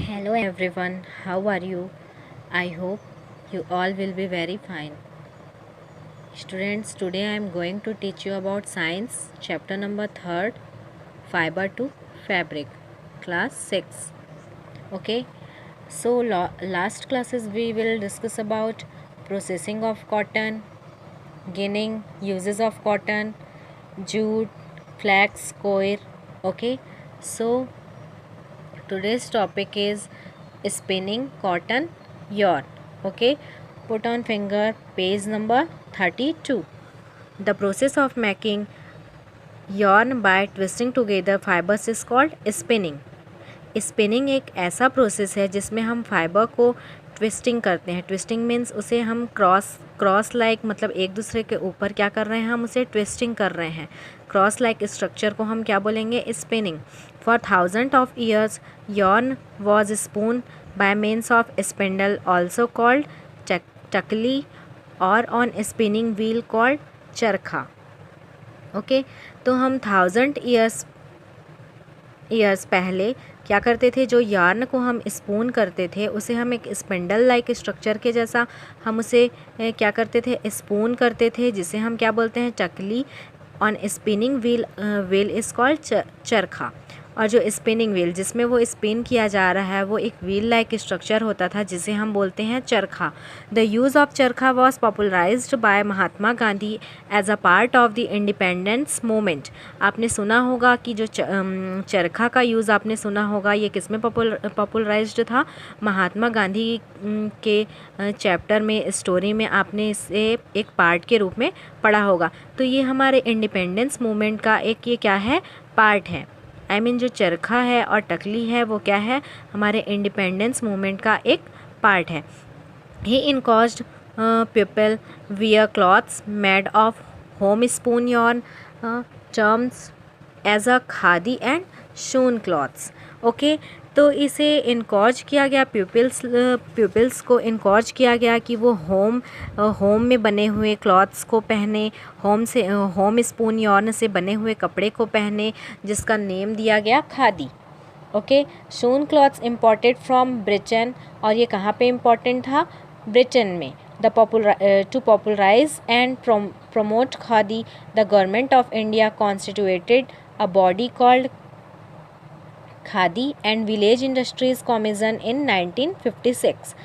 Hello everyone, how are you? I hope you all will be very fine. Students, today I am going to teach you about science, chapter number 3rd, fiber to fabric, class 6. Okay, so last classes we will discuss about processing of cotton, ginning, uses of cotton, jute, flax, coir. Okay, so today's topic is spinning cotton yarn. Okay, put on finger page number 32. The process of making yarn by twisting together fibers is called spinning. Spinning एक ऐसा process है जिसमें हम fibre को twisting करते हैं. Twisting means उसे हम क्रॉस लाइक मतलब एक दूसरे के ऊपर क्या कर रहे हैं, हम उसे ट्विस्टिंग कर रहे हैं. क्रॉस लाइक स्ट्रक्चर को हम क्या बोलेंगे, spinning. For thousand of years yarn was spun by means of spindle also called चकली और on spinning wheel called चरखा. ओके, तो हम 1000 ईयर्स पहले क्या करते थे, जो यार्न को हम स्पून करते थे उसे हम एक स्पिंडल लाइक स्ट्रक्चर के जैसा हम उसे क्या करते थे, स्पून करते थे, जिसे हम क्या बोलते हैं, चकली. On spinning wheel is called charkha. और जो स्पिनिंग व्हील जिसमें वो स्पिन किया जा रहा है वो एक व्हील लाइक स्ट्रक्चर होता था जिसे हम बोलते हैं charkha. The use of charkha was popularized by Mahatma Gandhi as a part of the independence movement. आपने सुना होगा कि जो चरखा का यूज़ आपने सुना होगा, ये किस में पॉपुलराइज्ड था, महात्मा गांधी के चैप्टर में, स्टोरी में आपने इसे एक पार्ट के रूप में पढ़ा होगा. तो ये हमारे इंडिपेंडेंस मूवमेंट का एक ये क्या है, पार्ट है. जो चरखा है और टकली है वो क्या है, हमारे इंडिपेंडेंस मूवमेंट का एक पार्ट है. He encouraged people wear clothes made of homespun yarn termed as a khadi and shun clothes. Okay, तो इसे इनकॉज किया गया, पीपल्स को इनकॉज किया गया कि वो होम में बने हुए क्लॉथ्स को पहने, होम स्पून yarn से बने हुए कपड़े को पहने, जिसका नेम दिया गया khadi. Okay, shun clothes imported from Britain, और ये कहाँ पे इम्पोर्टेंट था, ब्रिटेन में. To popularise and promote khadi, the government of India constituted a body called Khadi and Village Industries Commission in 1956.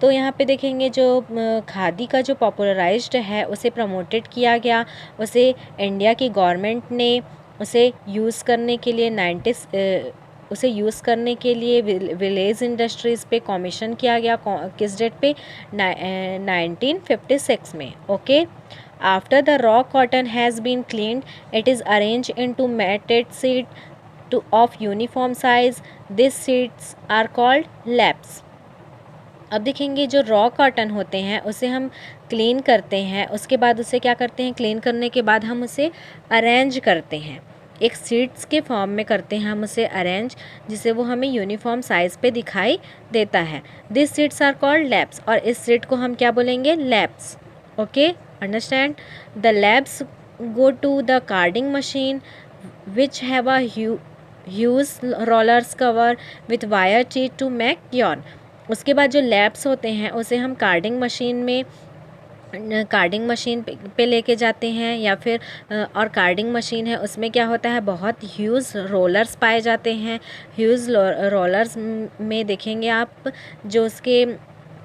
तो यहाँ पे देखेंगे जो खादी का जो पॉपुलराइज्ड है उसे प्रमोटेड किया गया, उसे इंडिया की गवर्नमेंट ने उसे यूज़ करने के लिए विलेज इंडस्ट्रीज़ पे कमीशन किया गया. किस डेट पे, 1956 में. Okay, after the raw cotton has been cleaned it is arrange into matted seed of uniform size. These sheets are called laps. अब देखेंगे जो रॉ कॉटन होते हैं उसे हम क्लीन करते हैं, उसके बाद उसे क्या करते हैं, क्लीन करने के बाद हम उसे अरेंज करते हैं, एक सीट्स के फॉर्म में करते हैं हम उसे अरेंज, जिसे वो हमें यूनिफॉर्म साइज़ पे दिखाई देता है. This seats are called laps, और इस सीट को हम क्या बोलेंगे, laps. Okay, understand. The laps go to the carding machine which have a huge rollers cover with wire teeth to make yarn. उसके बाद जो लैप्स होते हैं उसे हम कार्डिंग मशीन पे लेके जाते हैं, या फिर और कार्डिंग मशीन है उसमें क्या होता है, बहुत ह्यूज रोलर्स पाए जाते हैं. ह्यूज रोलर्स में देखेंगे आप जो उसके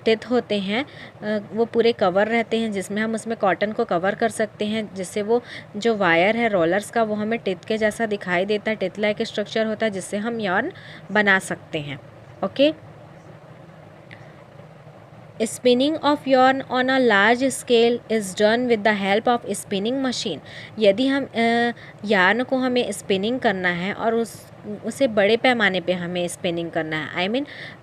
टिथ होते हैं वो पूरे कवर रहते हैं, जिसमें हम उसमें कॉटन को कवर कर सकते हैं, जिससे वो जो वायर है रोलर्स का वो हमें टिथ के जैसा दिखाई देता है, टिथ लाइक स्ट्रक्चर होता है, जिससे हम yarn बना सकते हैं. Okay, spinning of yarn on a large scale is done with the help of spinning machine. यदि हम yarn को हमें स्पिनिंग करना है और उसे बड़े पैमाने पे हमें स्पिनिंग करना है,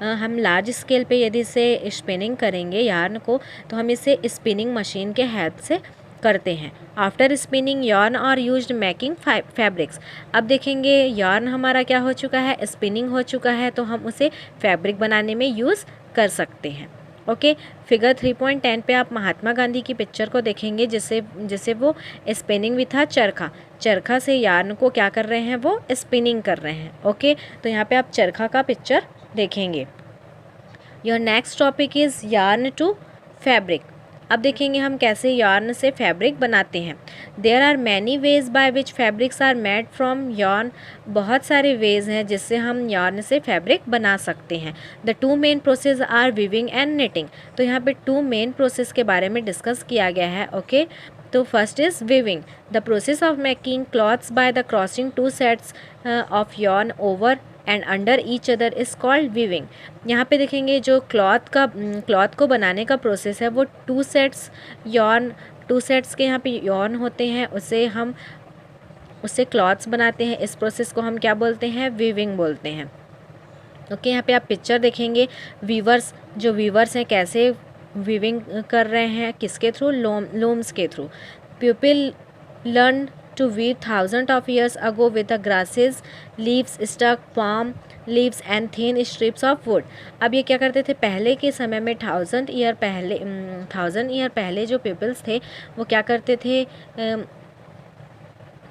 हम लार्ज स्केल पे यदि इसे स्पिनिंग करेंगे yarn को, तो हम इसे स्पिनिंग मशीन के हेल्प से करते हैं. After spinning yarn are used making fabrics. अब देखेंगे yarn हमारा क्या हो चुका है, स्पिनिंग हो चुका है, तो हम उसे फैब्रिक बनाने में यूज़ कर सकते हैं. ओके, फिगर 3.10 पे आप महात्मा गांधी की पिक्चर को देखेंगे, जिसे वो स्पिनिंग विथ चरखा से yarn को क्या कर रहे हैं, वो स्पिनिंग कर रहे हैं. ओके, तो यहाँ पे आप चरखा का पिक्चर देखेंगे. Your next topic is yarn to fabric. अब देखेंगे हम कैसे यार्न से फैब्रिक बनाते हैं। There are many ways by which fabrics are made from yarn. बहुत सारे वेज हैं जिससे हम यार्न से फैब्रिक बना सकते हैं। The two main process are weaving and knitting. तो यहाँ पे टू मेन प्रोसेस के बारे में डिस्कस किया गया है। ओके तो first is weaving, the process of making clothes by the crossing two sets of yarn over and under each other is called weaving. यहाँ पे देखेंगे जो क्लॉथ को बनाने का प्रोसेस है वो टू सेट्स के यहाँ पे यॉर्न होते हैं, उससे क्लॉथ्स बनाते हैं। इस प्रोसेस को हम क्या बोलते हैं? वीविंग बोलते हैं। ओके यहाँ पे आप पिक्चर देखेंगे, वीवर्स हैं कैसे वीविंग कर रहे हैं, किसके थ्रू? लूम्स के through. People learn to weave thousands of years ago with the grasses, leaves, stuck, palm leaves and thin strips of wood। अब ये क्या करते थे पहले के समय में? 1000 ईयर पहले जो पीपल्स थे वो क्या करते थे?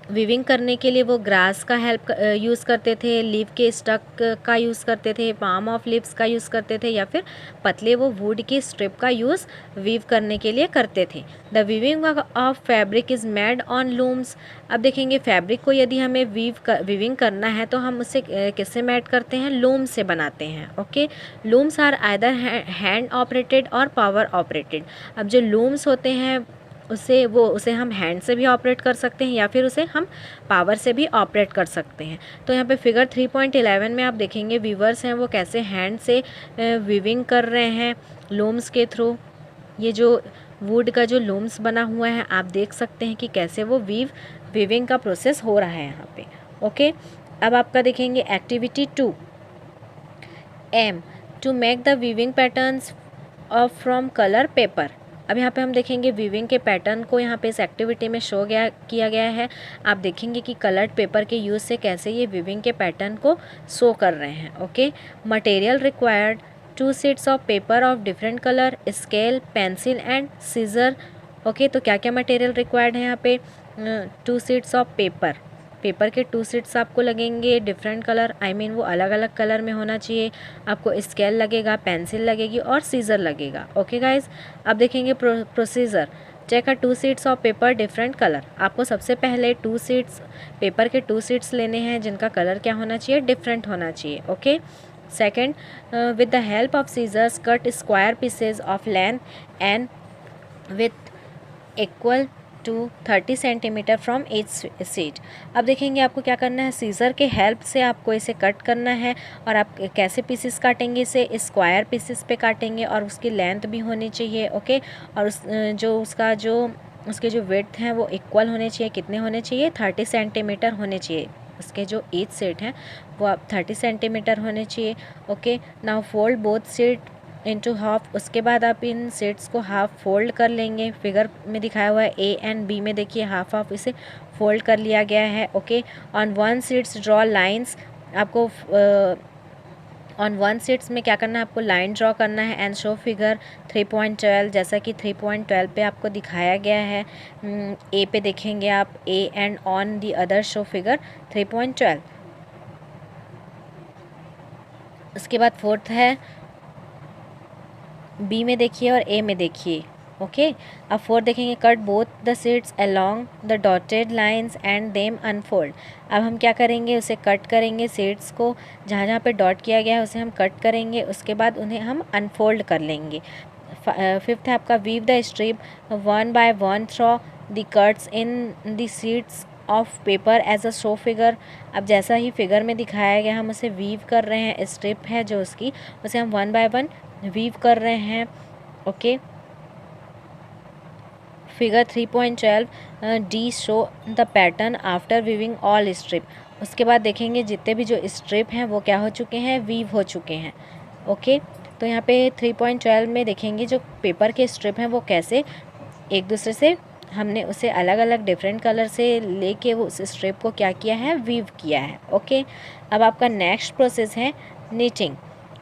वीविंग करने के लिए वो ग्रास का हेल्प यूज़ करते थे, लीव के स्टक का यूज़ करते थे, पाम ऑफ लीव्स का यूज़ करते थे, या फिर पतले वो वुड की स्ट्रिप का यूज़ वीव करने के लिए करते थे। The weaving of fabric is made on looms. अब देखेंगे फैब्रिक को यदि हमें वीविंग करना है तो हम उससे किससे मेड करते हैं? लूम से बनाते हैं। Okay looms are either hand operated और पावर ऑपरेटेड। अब जो लूम्स होते हैं उसे हम हैंड से भी ऑपरेट कर सकते हैं या फिर उसे हम पावर से भी ऑपरेट कर सकते हैं। तो यहाँ पे फिगर 3.11 में आप देखेंगे वीवर्स हैं वो कैसे हैंड से वीविंग कर रहे हैं लूम्स के थ्रू। ये जो वुड का जो लूम्स बना हुआ है आप देख सकते हैं कि कैसे वो वीविंग का प्रोसेस हो रहा है यहाँ पे। ओके अब आपका देखेंगे activity 2, aim to make the weaving patterns of from colour paper. अब यहाँ पे हम देखेंगे वीविंग के पैटर्न को यहाँ पे इस एक्टिविटी में किया गया है। आप देखेंगे कि कलर्ड पेपर के यूज़ से कैसे ये वीविंग के पैटर्न को शो कर रहे हैं। Okay material required 2 sheets of paper of different colour, scale, pencil and seizure. Okay तो क्या क्या मटेरियल रिक्वायर्ड है यहाँ पे? 2 शीट्स ऑफ पेपर के 2 शीट्स आपको लगेंगे, डिफरेंट कलर वो अलग अलग कलर में होना चाहिए। आपको स्केल लगेगा, पेंसिल लगेगी और सीज़र लगेगा। ओके गाइज अब देखेंगे procedure. Check 2 sheets of paper different colour. आपको सबसे पहले पेपर के 2 शीट्स लेने हैं जिनका कलर क्या होना चाहिए? डिफरेंट होना चाहिए। Okay second with the help of scissors cut square pieces of length and with equal to 30 centimetre from each sheet. अब देखेंगे आपको क्या करना है, सीज़र के हेल्प से आपको इसे कट करना है। और आप कैसे पीसेस काटेंगे? इसे स्क्वायर पीसेस पे काटेंगे और उसकी लेंथ भी होनी चाहिए। ओके और उसके जो विड्थ हैं वो इक्वल होने चाहिए। कितने होने चाहिए? 30 सेंटीमीटर होने चाहिए। उसके जो ईच शीट हैं वो आप 30 सेंटीमीटर होने चाहिए। Okay now fold both sheet into half. उसके बाद आप इन सेट्स को हाफ फोल्ड कर लेंगे। फिगर में दिखाया हुआ है ए एंड बी में देखिए हाफ इसे फोल्ड कर लिया गया है। Okay on one seats draw lines. आपको ऑन वन सीट्स में क्या करना है? आपको लाइन ड्रॉ करना है एंड शो फिगर 3.12। जैसा कि 3.12 पे आपको दिखाया गया है। ए पे देखेंगे आप A and on the other show figure 3.12। उसके बाद फोर्थ है बी में देखिए और ए में देखिए। ओके अब फोर्थ देखेंगे cut both the sheets along the dotted lines and them unfold. अब हम क्या करेंगे? उसे कट करेंगे, शीट्स को जहाँ जहाँ पे डॉट किया गया है उसे हम कट करेंगे। उसके बाद उन्हें हम अनफोल्ड कर लेंगे। फिफ्थ है आपका weave the strip 1 by 1 through the cuts in the sheets of paper as a show figure. अब जैसा ही फिगर में दिखाया गया हम उसे वीव कर रहे हैं। स्ट्रिप है जो उसकी उसे हम 1 by 1 वीव कर रहे हैं। Okay figure 3.12 D show the pattern after weaving all strip. उसके बाद देखेंगे जितने भी जो स्ट्रिप हैं वो क्या हो चुके हैं? वीव हो चुके हैं। ओके तो यहाँ पे 3.12 में देखेंगे जो पेपर के स्ट्रिप हैं वो कैसे एक दूसरे से हमने उसे अलग अलग डिफरेंट कलर से लेके वो उस स्ट्रिप को क्या किया है? वीव किया है। ओके अब आपका नेक्स्ट प्रोसेस है knitting.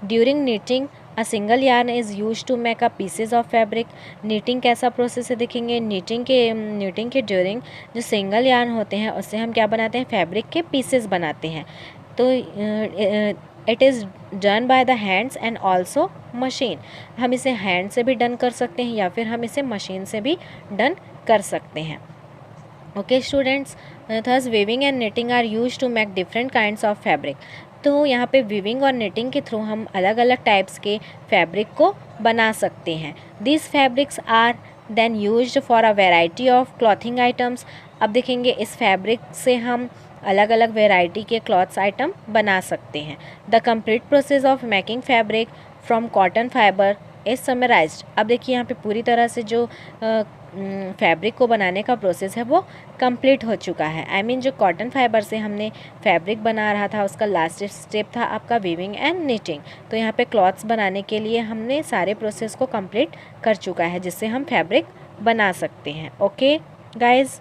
During knitting a single yarn is use to make a pieces of fabric. Knitting कैसा प्रोसेस है देखेंगे। नीटिंग के ड्यूरिंग जो सिंगल यार्न होते हैं उससे हम क्या बनाते हैं? फैब्रिक के पीसेस बनाते हैं। तो it is done by the hands and also machine. हम इसे हैंड से भी डन कर सकते हैं या फिर हम इसे मशीन से भी डन कर सकते हैं। Okay students, thus weaving and knitting are use to make different kinds of fabric. तो यहाँ पे वीविंग और निटिंग के थ्रू हम अलग अलग टाइप्स के फैब्रिक को बना सकते हैं। This fabrics are then used for a variety of clothing items. अब देखेंगे इस फैब्रिक से हम अलग अलग वेराइटी के क्लॉथ्स आइटम बना सकते हैं। The complete process of making fabric from cotton fibre is summarised. अब देखिए यहाँ पे पूरी तरह से जो फैब्रिक को बनाने का प्रोसेस है वो कंप्लीट हो चुका है। आई मीन जो कॉटन फाइबर से हमने फैब्रिक बना रहा था उसका लास्ट स्टेप था आपका वीविंग एंड निटिंग। तो यहाँ पे क्लॉथ्स बनाने के लिए हमने सारे प्रोसेस को कंप्लीट कर चुका है जिससे हम फैब्रिक बना सकते हैं। Okay guys,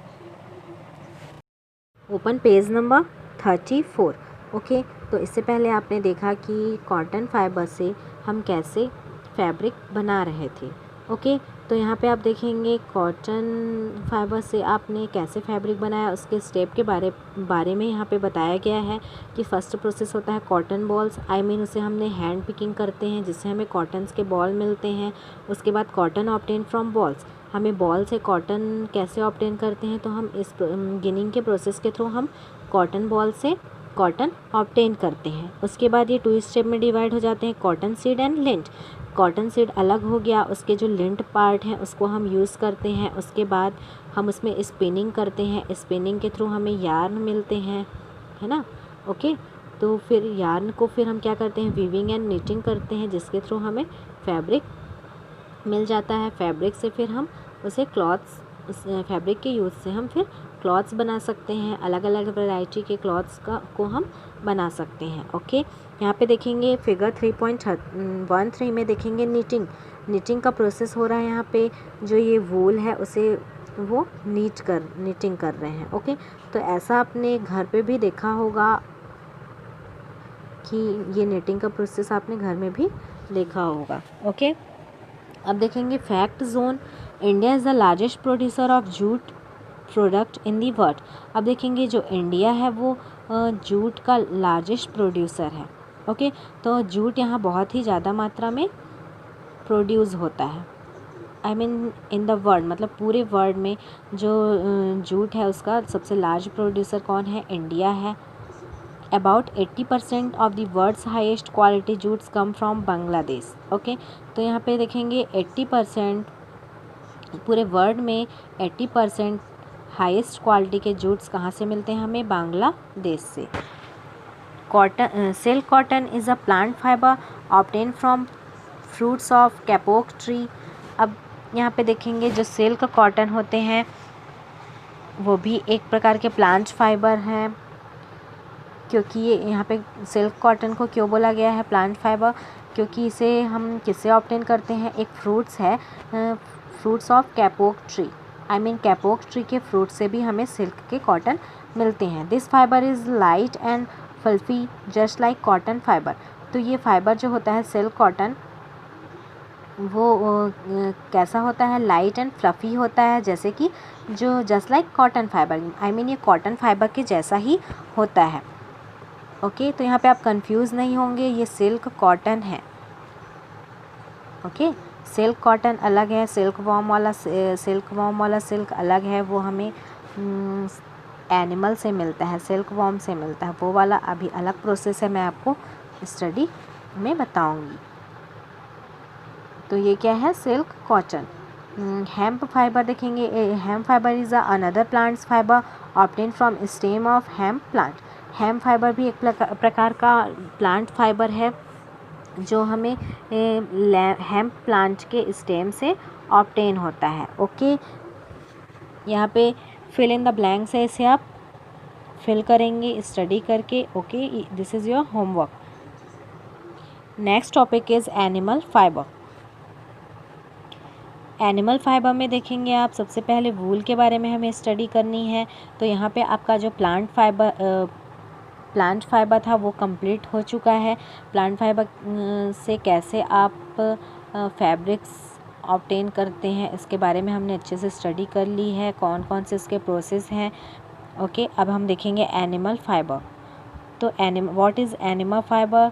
open page number 34। Okay, तो इससे पहले आपने देखा कि कॉटन फाइबर से हम कैसे फैब्रिक बना रहे थे। ओके, तो यहाँ पे आप देखेंगे कॉटन फाइबर से आपने कैसे फैब्रिक बनाया उसके स्टेप के बारे में यहाँ पे बताया गया है कि फ़र्स्ट प्रोसेस होता है कॉटन बॉल्स। आई मीन उसे हमने हैंड पिकिंग करते हैं जिससे हमें कॉटन्स के बॉल मिलते हैं। उसके बाद कॉटन ऑब्टेन फ्रॉम बॉल्स, हमें बॉल से कॉटन कैसे ऑब्टेन करते हैं, तो हम इस गिनिंग के प्रोसेस के थ्रू हम कॉटन बॉल से कॉटन ऑब्टेन करते हैं। उसके बाद ये 2 स्टेप में डिवाइड हो जाते हैं, cotton seed and lint. Cotton seed अलग हो गया, उसके जो लिंट पार्ट हैं उसको हम यूज़ करते हैं। उसके बाद हम उसमें स्पिनिंग करते हैं, स्पिनिंग के थ्रू हमें यार्न मिलते हैं, है ना। ओके, तो फिर यार्न को फिर हम क्या करते हैं, वीविंग एंड निटिंग करते हैं जिसके थ्रू हमें फैब्रिक मिल जाता है। फैब्रिक से फिर हम उसे क्लॉथ्स, उस फैब्रिक के यूज़ से हम फिर क्लॉथ्स बना सकते हैं। अलग अलग वैरायटी के क्लॉथ्स को हम बना सकते हैं। ओके, यहाँ पे देखेंगे फिगर 3.13 में देखेंगे निटिंग का प्रोसेस हो रहा है। यहाँ पे जो ये वूल है उसे वो निटिंग कर रहे हैं। ओके, तो ऐसा आपने घर पे भी देखा होगा कि ये निटिंग का प्रोसेस आपने घर में भी देखा होगा। ओके, अब देखेंगे fact zone. India is the largest producer of jute product in the world. अब देखेंगे जो इंडिया है वो जूट का लार्जेस्ट प्रोड्यूसर है। ओके, तो जूट यहाँ बहुत ही ज़्यादा मात्रा में प्रोड्यूस होता है। I mean in the world, मतलब पूरे वर्ल्ड में जो जूट है उसका सबसे लार्ज प्रोड्यूसर कौन है, इंडिया है। About 80% of the world's highest quality jutes come from Bangladesh. Okay, तो यहाँ पे देखेंगे 80%, पूरे वर्ल्ड में 80% हाईएस्ट क्वालिटी के जूट्स कहाँ से मिलते हैं हमें, बांग्लादेश से। Cotton, silk cotton is a plant fibre obtain from fruits of kapok tree. अब यहाँ पे देखेंगे जो सिल्क कॉटन होते हैं वो भी एक प्रकार के प्लांट फाइबर हैं। क्योंकि ये यहाँ पे सिल्क कॉटन को क्यों बोला गया है प्लांट फाइबर, क्योंकि इसे हम किससे ऑब्टेन करते हैं, एक फ्रूट्स है, fruits of kapok tree. I mean kapok tree के फ्रूट से भी हमें सिल्क के कॉटन मिलते हैं। This fibre is light and fluffy just like cotton fibre. तो ये फाइबर जो होता है सिल्क कॉटन वो कैसा होता है, लाइट एंड फ्लफ़ी होता है, जैसे कि जो just like cotton fibre. I mean ये कॉटन फाइबर के जैसा ही होता है। ओके, तो यहाँ पे आप कंफ्यूज नहीं होंगे, ये सिल्क कॉटन है। ओके, सिल्क कॉटन अलग है, सिल्क वॉर्म वाला सिल्क अलग है, वो हमें एनिमल से मिलता है, सिल्क वॉर्म से मिलता है, वो वाला अभी अलग प्रोसेस है, मैं आपको स्टडी में बताऊंगी। तो ये क्या है, सिल्क कॉटन। हेम्प फाइबर देखेंगे, hemp fibre is another plants fibre obtain from stem of hemp plant. Hemp fibre भी एक प्रकार का प्लांट फाइबर है जो हमें हेम्प प्लांट के स्टेम से ऑब्टेन होता है। ओके, यहाँ पे फिल इन द ब्लैंक्स है, इसे आप फिल करेंगे स्टडी करके। Okay, this is your homework. Next topic is animal fibre. Animal fibre में देखेंगे आप सबसे पहले वूल के बारे में हमें स्टडी करनी है। तो यहाँ पे आपका जो प्लांट फाइबर था वो कंप्लीट हो चुका है। प्लांट फाइबर से कैसे आप फैब्रिक्स ऑब्टेन करते हैं इसके बारे में हमने अच्छे से स्टडी कर ली है, कौन कौन से इसके प्रोसेस हैं। ओके, अब हम देखेंगे एनिमल फाइबर। तो what is animal fibre?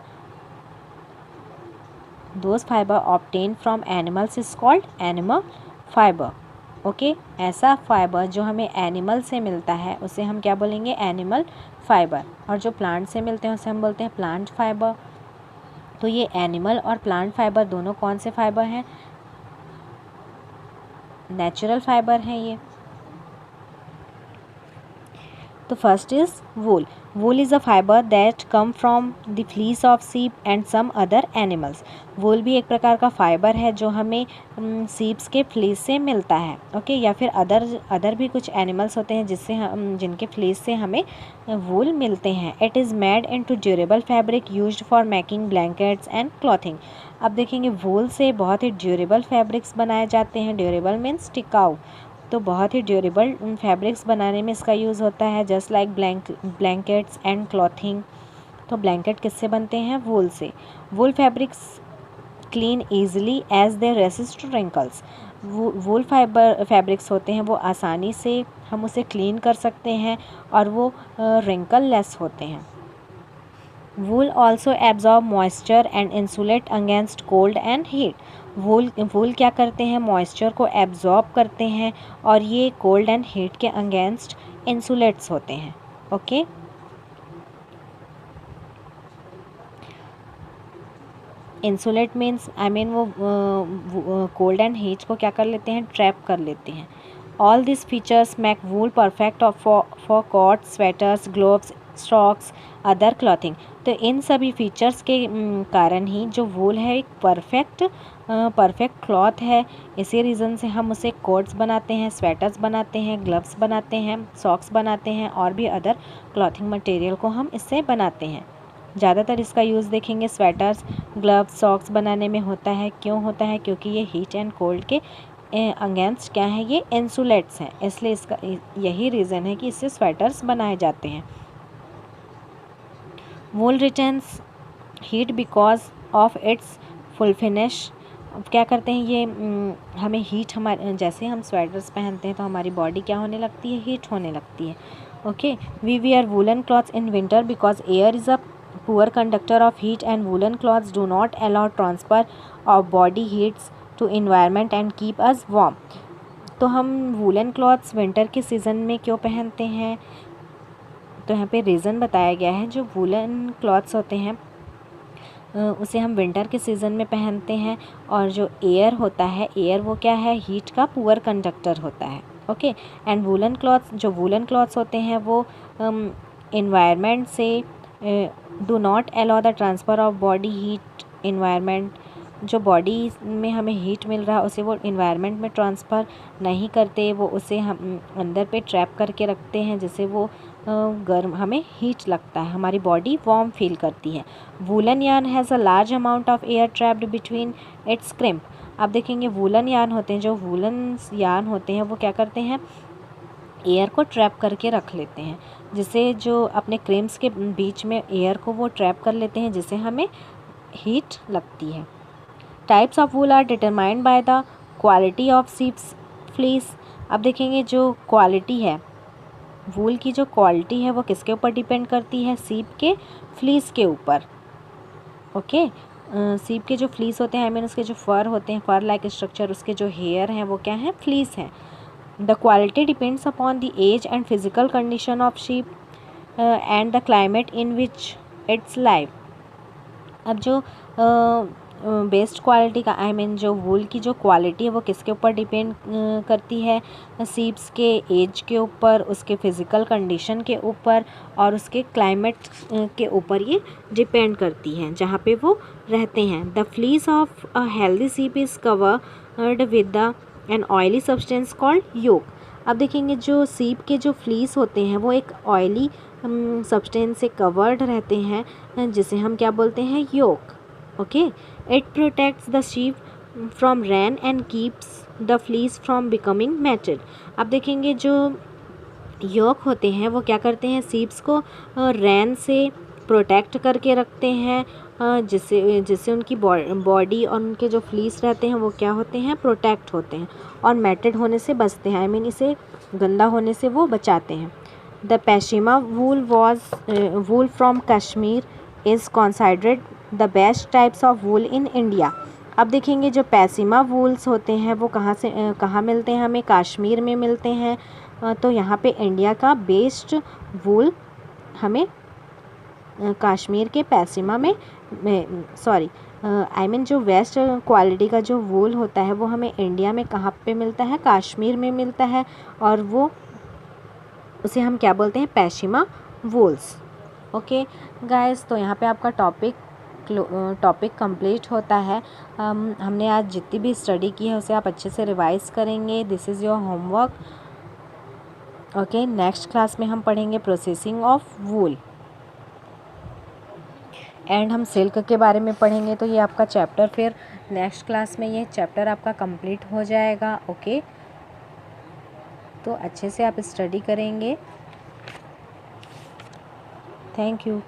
Those fibre obtain from animals is called animal fibre. Okay, ऐसा फाइबर जो हमें एनिमल से मिलता है उसे हम क्या बोलेंगे, एनिमल फाइबर। और जो प्लांट से मिलते हैं उसे हम बोलते हैं प्लांट फाइबर। तो ये एनिमल और प्लांट फाइबर दोनों कौन से फाइबर हैं, नेचुरल फाइबर हैं ये। तो first is wool. Wool is a fibre that come from the fleece of sheep and some other animals. Wool भी एक प्रकार का फाइबर है जो हमें सीप्स के फ्लीस से मिलता है। ओके, या फिर अदर भी कुछ एनिमल्स होते हैं जिससे हम जिनके फ्लीस से हमें वूल मिलते हैं। It is made into durable fabric used for making blankets and clothing. अब देखेंगे वूल से बहुत ही ड्यूरेबल फैब्रिक्स बनाए जाते हैं। ड्यूरेबल मीन्स टिकाऊ, तो बहुत ही ड्यूरेबल फैब्रिक्स बनाने में इसका यूज़ होता है। Just like blankets and clothing. तो ब्लैंकेट किससे बनते हैं, वूल से। Wool fabrics clean easily as they resist wrinkles. Wool fabrics होते हैं वो आसानी से हम उसे क्लीन कर सकते हैं और वो रिंकल लेस होते हैं। Wool also absorb moisture and insulate against cold and heat. Wool क्या करते हैं, मॉइस्चर को एब्जॉर्ब करते हैं और ये कोल्ड एंड हीट के अगेंस्ट इंसुलेट्स होते हैं। ओके, इंसुलेट मीन्स वो कोल्ड एंड हीट को क्या कर लेते हैं, ट्रैप कर लेते हैं। All this features make wool perfect for coat, sweaters, gloves, stocks, other clothing. तो इन सभी फीचर्स के कारण ही जो वूल है एक परफेक्ट क्लॉथ है। इसी रीज़न से हम उसे कोट्स बनाते हैं, स्वेटर्स बनाते हैं, ग्लव्स बनाते हैं, सॉक्स बनाते हैं और भी अदर क्लॉथिंग मटेरियल को हम इससे बनाते हैं। ज़्यादातर इसका यूज़ देखेंगे स्वेटर्स, ग्लव्स, सॉक्स बनाने में होता है। क्यों होता है, क्योंकि ये हीट एंड कोल्ड के अगेंस्ट क्या है, ये इंसुलेट्स हैं, इसलिए इसका यही रीज़न है कि इससे स्वेटर्स बनाए जाते हैं। Wool retains heat because of its full finish. अब क्या करते हैं ये हमें हीट, हमारे जैसे हम स्वेटर्स पहनते हैं तो हमारी बॉडी क्या होने लगती है, हीट होने लगती है। Okay, we wear woollen clothes in winter because air is a poor conductor of heat and woollen clothes do not allow transfer of body heats to environment and keep us warm. तो हम woollen clothes winter के season में क्यों पहनते हैं, तो यहाँ पे रीज़न बताया गया है। जो वूलन क्लॉथ्स होते हैं उसे हम विंटर के सीज़न में पहनते हैं और जो एयर होता है, एयर वो क्या है, हीट का पुअर कंडक्टर होता है। ओके, एंड वूलन क्लॉथ्स होते हैं वो इन्वायरमेंट से do not allow the transfer of body heat environment. जो बॉडी में हमें हीट मिल रहा है उसे वो इन्वायरमेंट में ट्रांसफ़र नहीं करते, वो उसे हम अंदर पे ट्रैप करके रखते हैं, जिससे वो गर्म, हमें हीट लगता है, हमारी बॉडी वार्म फील करती है। Woollen yarn has a large amount of air trapped between its crimp. अब देखेंगे वूलन यार्न होते हैं, जो वूलन यार्न होते हैं वो क्या करते हैं, एयर को ट्रैप करके रख लेते हैं, जिससे जो अपने क्रिम्स के बीच में एयर को वो ट्रैप कर लेते हैं, जिससे हमें हीट लगती है। Types of wool are determined by the quality of sheep's fleece. अब देखेंगे जो क्वालिटी है, वूल की जो क्वालिटी है वो किसके ऊपर डिपेंड करती है, सीप के फ्लीस के ऊपर। ओके, सीप के जो फ्लीस होते हैं, उसके जो फर होते हैं, फर लाइक स्ट्रक्चर, उसके जो हेयर हैं वो क्या हैं, फ्लीस हैं। The quality depends upon the age and physical condition of sheep and the climate in which its live. अब जो बेस्ट क्वालिटी का जो वूल की जो क्वालिटी है वो किसके ऊपर डिपेंड करती है, सीप्स के एज के ऊपर, उसके फिज़िकल कंडीशन के ऊपर और उसके क्लाइमेट के ऊपर ये डिपेंड करती हैं जहाँ पे वो रहते हैं। The fleece of a healthy sheep is covered with the an oily substance called yolk. अब देखेंगे जो सीप के जो फ्लीस होते हैं वो एक ऑयली सब्सटेंस से कवर्ड रहते हैं, जिसे हम क्या बोलते हैं, yolk. Okay, it protects the sheep from rain and keeps the fleece from becoming matted. अब देखेंगे जो योक होते हैं वो क्या करते हैं, सीप्स को रेन से प्रोटेक्ट करके रखते हैं, जिससे उनकी बॉडी और उनके जो फ्लीस रहते हैं वो क्या होते हैं, प्रोटेक्ट होते हैं और मैटेड होने से बचते हैं, इसे गंदा होने से वो बचाते हैं। The pashmina wool was wool from Kashmir is considered the best types of wool in India. अब देखेंगे जो पैसिमा वूल्स होते हैं वो कहाँ मिलते हैं, हमें कश्मीर में मिलते हैं। तो यहाँ पे इंडिया का बेस्ट वूल हमें कश्मीर के पैसिमा में सॉरी आई मीन जो वेस्ट क्वालिटी का जो वूल होता है वो हमें इंडिया में कहाँ पे मिलता है, कश्मीर में मिलता है, और वो उसे हम क्या बोलते हैं, पैशिमा वूल्स। ओके गाइस, तो यहाँ पे आपका टॉपिक कंप्लीट होता है। हमने आज जितनी भी स्टडी की है उसे आप अच्छे से रिवाइज करेंगे। This is your homework. Okay, next class में हम पढ़ेंगे प्रोसेसिंग ऑफ वूल एंड हम सिल्क के बारे में पढ़ेंगे। तो ये आपका चैप्टर फिर नेक्स्ट क्लास में ये चैप्टर आपका कंप्लीट हो जाएगा। ओके, तो अच्छे से आप स्टडी करेंगे। Thank you.